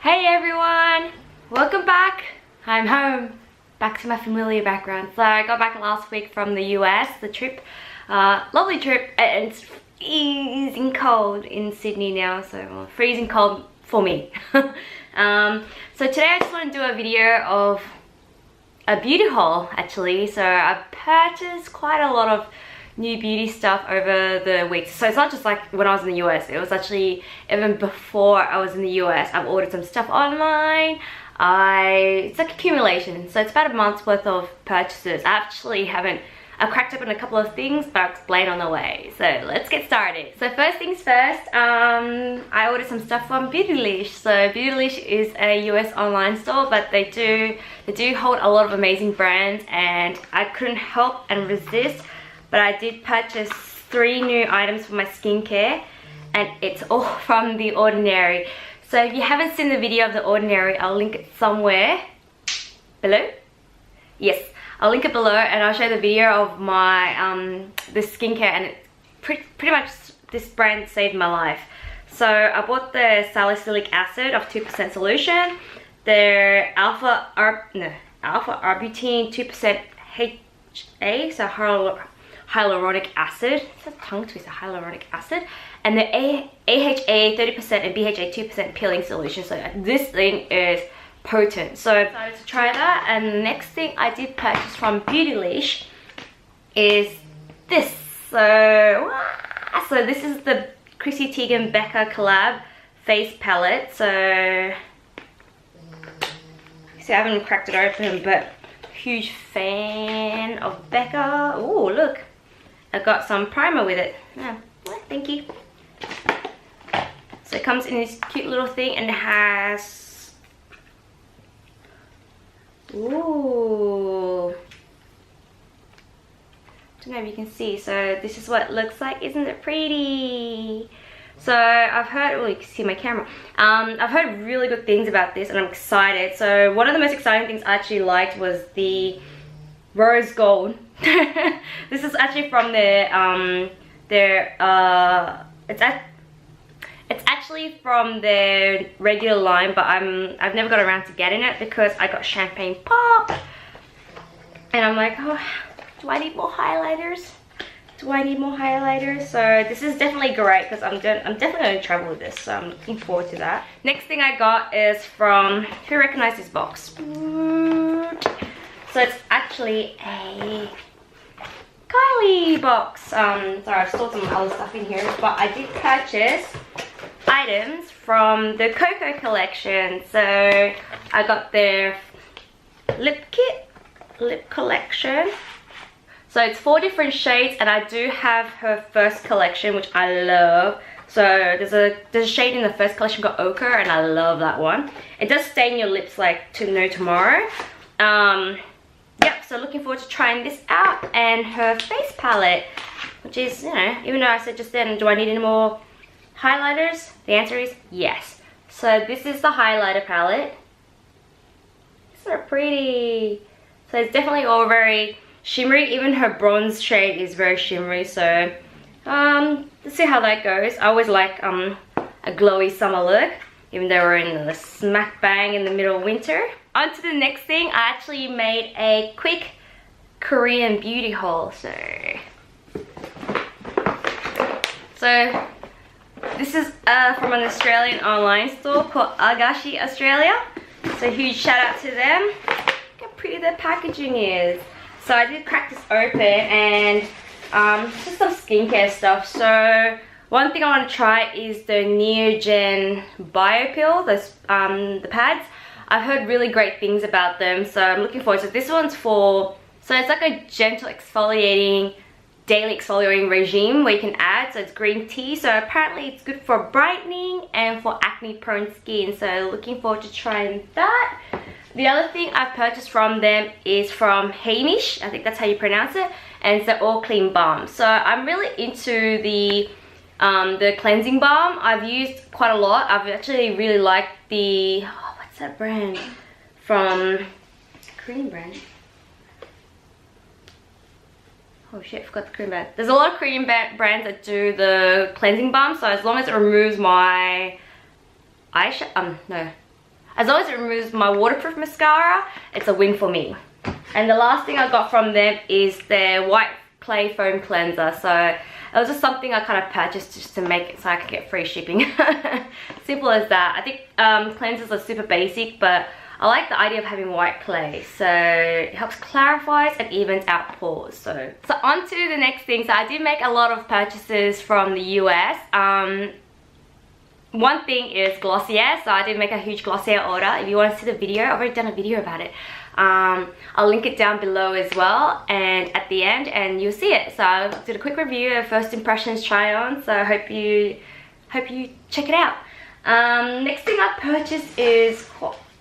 Hey everyone! Welcome back! I'm home. Back to my familiar background. So I got back last week from the US, the trip. Lovely trip, and it's freezing cold in Sydney now, so freezing cold for me. So today I just want to do a video of a beauty haul actually. So I've purchased quite a lot of new beauty stuff over the week. So it's not just like when I was in the US, it was actually even before I was in the US. I've ordered some stuff online. It's like accumulation, so it's about a month's worth of purchases. I've cracked open a couple of things, but I'll explain on the way. So let's get started. So first things first, I ordered some stuff from Beautylish. So Beautylish is a US online store, but they do hold a lot of amazing brands, and I couldn't help and resist. But I did purchase 3 new items for my skincare, and it's all from The Ordinary. So if you haven't seen the video of The Ordinary, I'll link it somewhere below. Yes, I'll link it below, and I'll show the video of my the skincare, and it's pretty much this brand saved my life. So I bought the salicylic acid of 2% solution, their alpha arbutin 2% HA, so hyaluronic acid. It's a tongue twister, hyaluronic acid, and the AHA 30% and BHA 2% peeling solution. So this thing is potent. So I decided to try that. And the next thing I did purchase from Beautylish is this. So this is the Chrissy Teigen Becca collab face palette. So see, I haven't cracked it open, but huge fan of Becca. Oh, look, I got some primer with it. Yeah, well, thank you. So it comes in this cute little thing, and it has, ooh, I don't know if you can see. So this is what it looks like. Isn't it pretty? So I've heard, oh, you can see my camera. I've heard really good things about this, and I'm excited. So one of the most exciting things I actually liked was the rose gold. This is actually from it's actually from their regular line, but I've never got around to getting it because I got champagne pop, and I'm like, oh, do I need more highlighters? Do I need more highlighters? So this is definitely great because I'm definitely going to travel with this, so I'm looking forward to that. Next thing I got is from, who recognizes this box? So it's actually a Kylie box. Sorry, I've stored some other stuff in here, but I did purchase items from the Coco collection. So I got their lip collection. So it's 4 different shades, and I do have her first collection, which I love. So there's a shade in the first collection called Ochre, and I love that one. It does stain your lips like to no tomorrow. Yep, so looking forward to trying this out, and her face palette, which is, you know, even though I said just then, do I need any more highlighters? The answer is yes. So this is the highlighter palette. It's so pretty. So it's definitely all very shimmery. Even her bronze shade is very shimmery. So let's see how that goes. I always like a glowy summer look, even though we're in the smack bang in the middle of winter. On to the next thing. I actually made a quick Korean beauty haul. So this is from an Australian online store called Agashii Australia. So huge shout out to them. Look how pretty their packaging is. So I did crack this open, and just some skincare stuff. So one thing I want to try is the Neogen Biopil, those the pads. I've heard really great things about them, so I'm looking forward. So this one's so it's like a gentle exfoliating, daily exfoliating regime where you can add. So it's green tea. So apparently it's good for brightening and for acne prone skin. So looking forward to trying that. The other thing I've purchased from them is from Heimish, I think that's how you pronounce it, and it's the All Clean Balm. So I'm really into the cleansing balm. I've used quite a lot. I've actually really liked the, oh, what's that brand? From Korean brand. Oh shit, I forgot the Korean brand. There's a lot of Korean brands that do the cleansing balm, so as long as it removes my eyeshadow, As long as it removes my waterproof mascara, it's a win for me. And the last thing I got from them is their white clay foam cleanser. So it was just something I kind of purchased just to make it so I could get free shipping. Simple as that. I think cleansers are super basic, but I like the idea of having white clay. So it helps clarifies and evens out pores. So on to the next thing. So I did make a lot of purchases from the US. One thing is Glossier. So I did make a huge Glossier order. If you want to see the video, I've already done a video about it. I'll link it down below as well and at the end, and you'll see it. So I did a quick review of first impressions try on, so I hope you check it out. Next thing I purchased is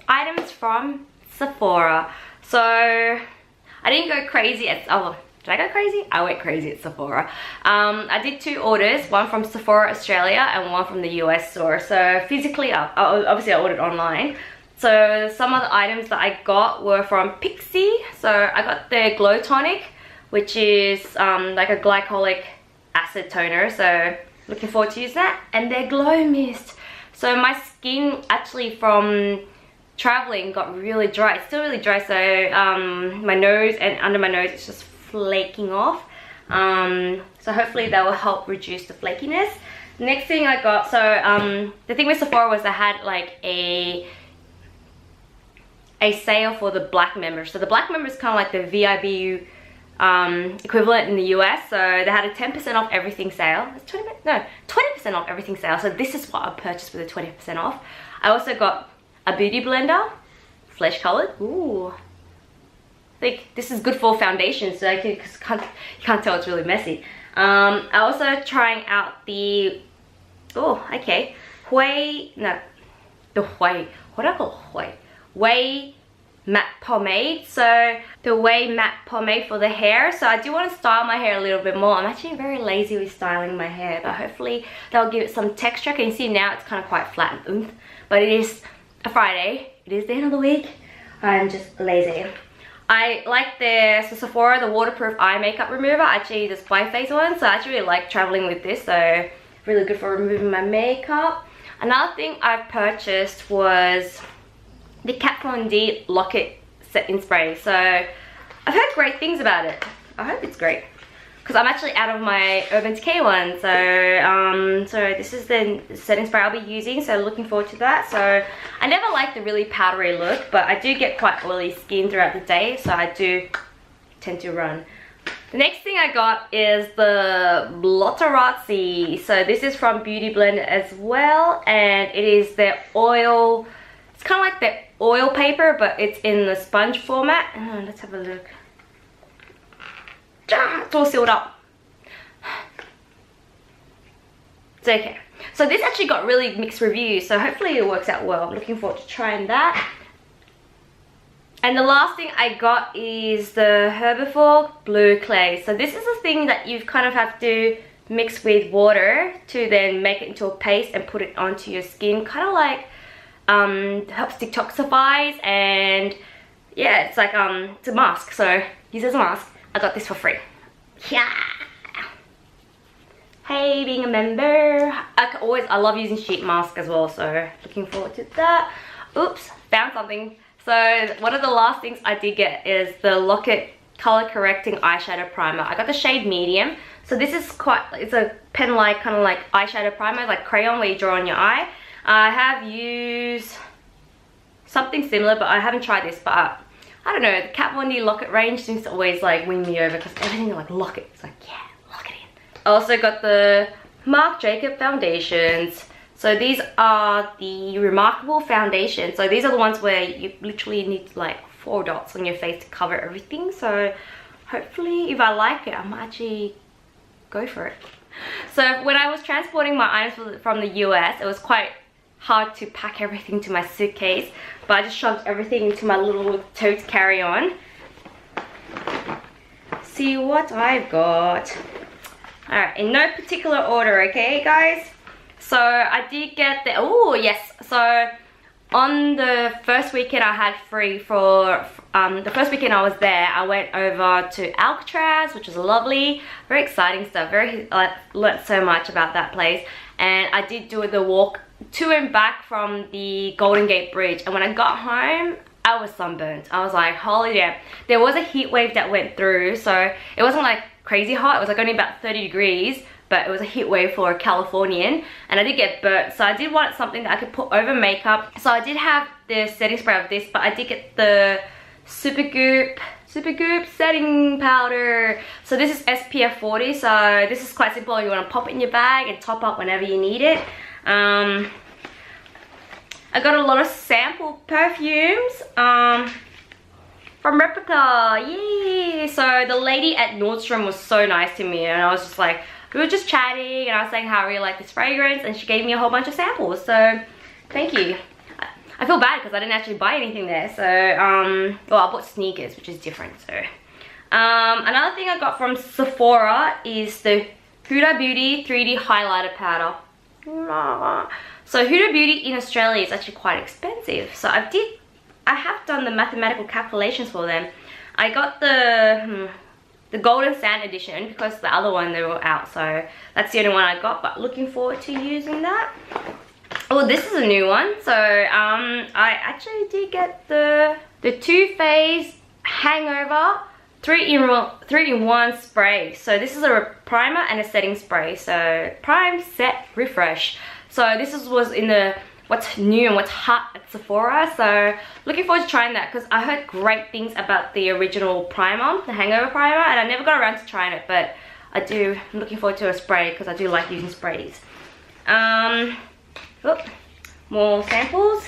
items from Sephora. So I didn't go crazy at, oh, did I go crazy? I went crazy at Sephora. I did 2 orders, one from Sephora Australia and one from the US store. So physically, obviously I ordered online. So some of the items that I got were from Pixi. So I got their Glow Tonic, which is like a glycolic acid toner. So looking forward to using that. And their Glow Mist. So my skin actually from traveling got really dry. It's still really dry. So my nose and under my nose it's just flaking off. So hopefully that will help reduce the flakiness. Next thing I got, so the thing with Sephora was I had like a sale for the black members. So the black member is kind of like the VIBU equivalent in the US. So they had a 10% off everything sale. It's 20% off everything sale. So this is what I purchased with a 20% off. I also got a beauty blender, flesh colored. Ooh, I think this is good for foundation. So you can't tell it's really messy. I also trying out the Way matte pomade. So the Way matte pomade for the hair. So I do want to style my hair a little bit more. I'm actually very lazy with styling my hair, but hopefully that'll give it some texture. Can you see now it's kind of quite flat and oomph, but it is a Friday, it is the end of the week, I'm just lazy. I like the Sephora, the waterproof eye makeup remover. I actually use this bi-phase one, so I actually really like traveling with this, so really good for removing my makeup. Another thing I've purchased was the Kat Von D Locket Setting Spray. So I've heard great things about it. I hope it's great, because I'm actually out of my Urban Decay one. So so this is the setting spray I'll be using, so looking forward to that. So I never liked the really powdery look, but I do get quite oily skin throughout the day, so I do tend to run. The next thing I got is the Blotterazzi. So this is from Beauty Blender as well, and it is the oil, it's kind of like the oil paper, but it's in the sponge format. Let's have a look. It's all sealed up. It's okay. So this actually got really mixed reviews, so hopefully it works out well. I'm looking forward to trying that. And the last thing I got is the Herbivore Blue Clay. So this is a thing that you kind of have to mix with water to then make it into a paste and put it onto your skin. Kind of like helps detoxifies, and yeah, it's like it's a mask. So use it as a mask. I got this for free. Yeah. Hey, being a member. I love using sheet mask as well, so looking forward to that. Oops, found something. So one of the last things I did get is the Locket Color Correcting Eyeshadow Primer. I got the shade medium. So this is it's a pen-like kind of like eyeshadow primer, like crayon where you draw on your eye. I have used something similar, but I haven't tried this. But I don't know, the Kat Von D Locket range seems to always like win me over, because everything like Locket. It's like, yeah, lock it in. I also got the Marc Jacob foundations. So these are the Remarkable foundations. So these are the ones where you literally need like 4 dots on your face to cover everything. So hopefully if I like it, I might actually go for it. So when I was transporting my items from the US, it was quite hard to pack everything to my suitcase, but I just shoved everything into my little tote carry-on. See what I've got. Alright, in no particular order, okay guys? So I did get the, oh yes, so on the first weekend I had free for the first weekend I was there, I went over to Alcatraz, which was lovely, very exciting stuff. I learned so much about that place, and I did do the walk to and back from the Golden Gate Bridge, and when I got home I was sunburnt. I was like, holy yeah. There was a heat wave that went through, so it wasn't like crazy hot, it was like only about 30 degrees, but it was a heat wave for a Californian, and I did get burnt, so I did want something that I could put over makeup. So I did have the setting spray of this, but I did get the Supergoop setting powder. So this is SPF 40, so this is quite simple. You want to pop it in your bag and top up whenever you need it. I got a lot of sample perfumes from Replica, yay! So the lady at Nordstrom was so nice to me, and I was just like, we were just chatting, and I was saying how I really like this fragrance, and she gave me a whole bunch of samples, so thank you. I feel bad because I didn't actually buy anything there, so well, I bought sneakers, which is different. So another thing I got from Sephora is the Huda Beauty 3D highlighter powder. So Huda Beauty in Australia is actually quite expensive, so I have done the mathematical calculations for them. I got the Golden Sand edition because the other one, they were out, so that's the only one I got, but looking forward to using that. Oh, this is a new one. So I actually did get the Too Faced Hangover 3-in-1 spray. So this is a primer and a setting spray. So prime, set, refresh. So this was in the what's new and what's hot at Sephora. So looking forward to trying that because I heard great things about the original primer, the Hangover primer, and I never got around to trying it, but I'm looking forward to a spray because I do like using sprays. Oh, more samples.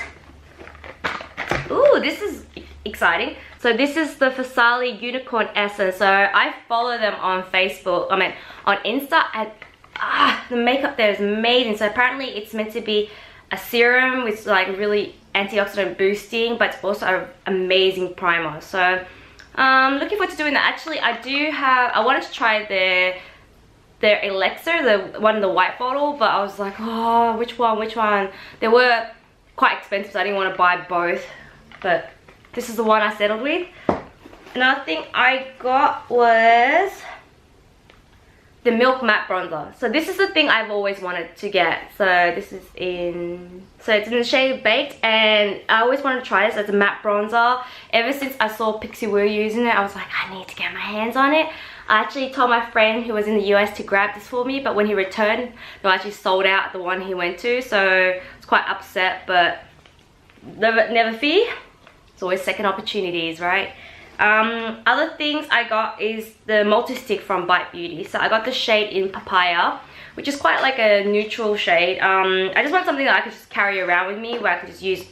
Ooh, this is exciting. So this is the Farsali Unicorn Essence. So I follow them on Facebook, on Insta, and the makeup there is amazing. So apparently it's meant to be a serum with like really antioxidant boosting, but it's also an amazing primer. So looking forward to doing that. Actually, I wanted to try their elixir, the one in the white bottle, but I was like, oh, which one? They were quite expensive, so I didn't want to buy both, but this is the one I settled with. Another thing I got was the Milk Matte Bronzer. So this is the thing I've always wanted to get. So this is it's in the shade Baked, and I always wanted to try this as a matte bronzer. Ever since I saw Pixie Woo using it, I was like, I need to get my hands on it. I actually told my friend who was in the US to grab this for me, but when he returned, they actually sold out the one he went to, so I was quite upset, but never fear. It's always second opportunities, right? Other things I got is the multi-stick from Bite Beauty. So I got the shade in Papaya, which is quite like a neutral shade. I just want something that I could just carry around with me, where I could just use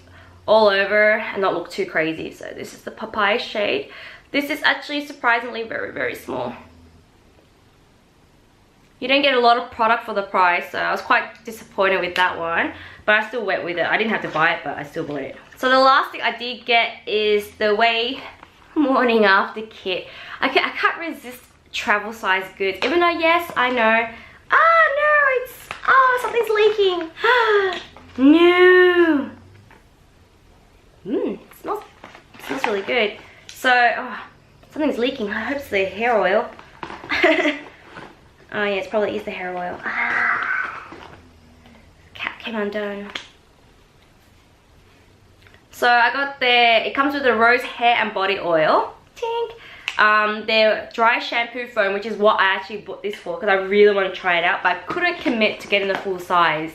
all over and not look too crazy. So this is the Papaya shade. This is actually surprisingly very, very small. You don't get a lot of product for the price, so I was quite disappointed with that one, but I still went with it. I didn't have to buy it, but I still bought it. So the last thing I did get is the Way Morning After kit. I can't resist travel size goods, even though yes, I know. Something's leaking. No. It smells really good. So something's leaking. I hope it's the hair oil. Oh yeah, it's probably the hair oil. Cap came undone. So I got it comes with the rose hair and body oil. Tink. Their dry shampoo foam, which is what I actually bought this for because I really want to try it out, but I couldn't commit to getting the full size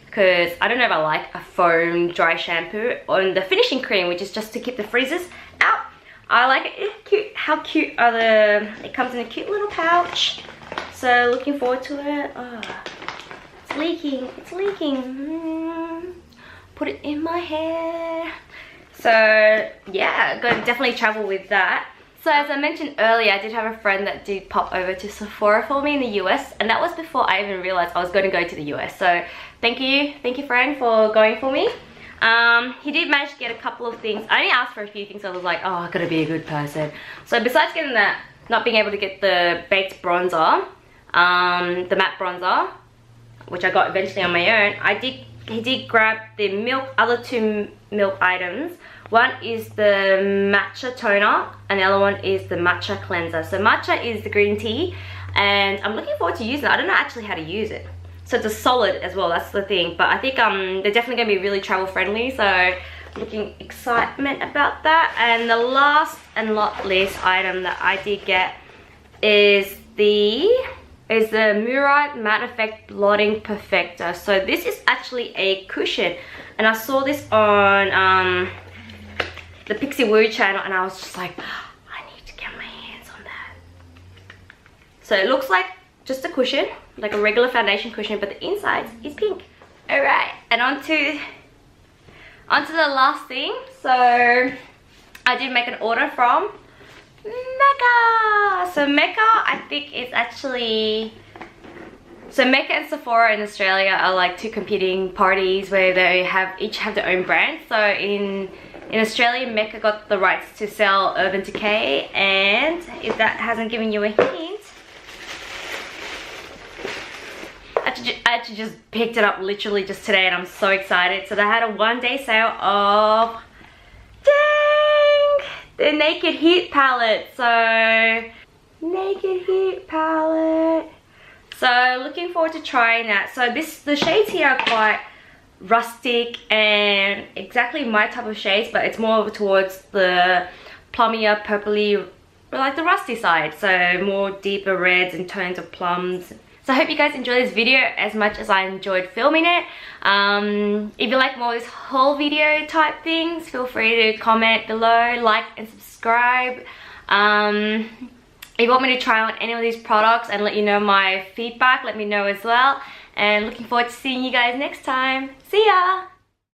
because I don't know if I like a foam dry shampoo. On the finishing cream, which is just to keep the freezes out. I like it. It's cute. How cute are it comes in a cute little pouch. So looking forward to it. Oh, it's leaking. It's leaking. Put it in my hair. So yeah, gonna definitely travel with that. So as I mentioned earlier, I did have a friend that did pop over to Sephora for me in the US, and that was before I even realized I was going to go to the US. So thank you friend for going for me. He did manage to get a couple of things. I only asked for a few things, so I was like, oh, I gotta be a good person. So besides getting that, not being able to get the baked bronzer, the matte bronzer, which I got eventually on my own, I did he did grab the other two milk items. One is the matcha toner and the other one is the matcha cleanser. So matcha is the green tea and I'm looking forward to using it. I don't know actually how to use it. So it's a solid as well, that's the thing. But I think they're definitely going to be really travel friendly. So looking excitement about that. And the last and not least item that I did get is the Murite Matte Effect Blotting Perfector. So this is actually a cushion and I saw this on the Pixie Woo channel and I was just like, I need to get my hands on that. So it looks like just a cushion, like a regular foundation cushion, but the inside is pink. Alright, and on to the last thing. So I did make an order from Mecca. So Mecca, I think it's actually, so Mecca and Sephora in Australia are like two competing parties where they each have their own brand. So in Australia, Mecca got the rights to sell Urban Decay, and if that hasn't given you a hint, I actually just picked it up literally just today and I'm so excited. So they had a one-day sale of, dang, the Naked Heat palette. So Naked Heat palette. So looking forward to trying that. So the shades here are quite rustic and exactly my type of shades, but it's more towards the plummier, purpley, like the rusty side. So more deeper reds and tones of plums. So I hope you guys enjoyed this video as much as I enjoyed filming it. If you like more of this whole video type things, feel free to comment below, like and subscribe. If you want me to try on any of these products and let you know my feedback, let me know as well. And looking forward to seeing you guys next time. See ya!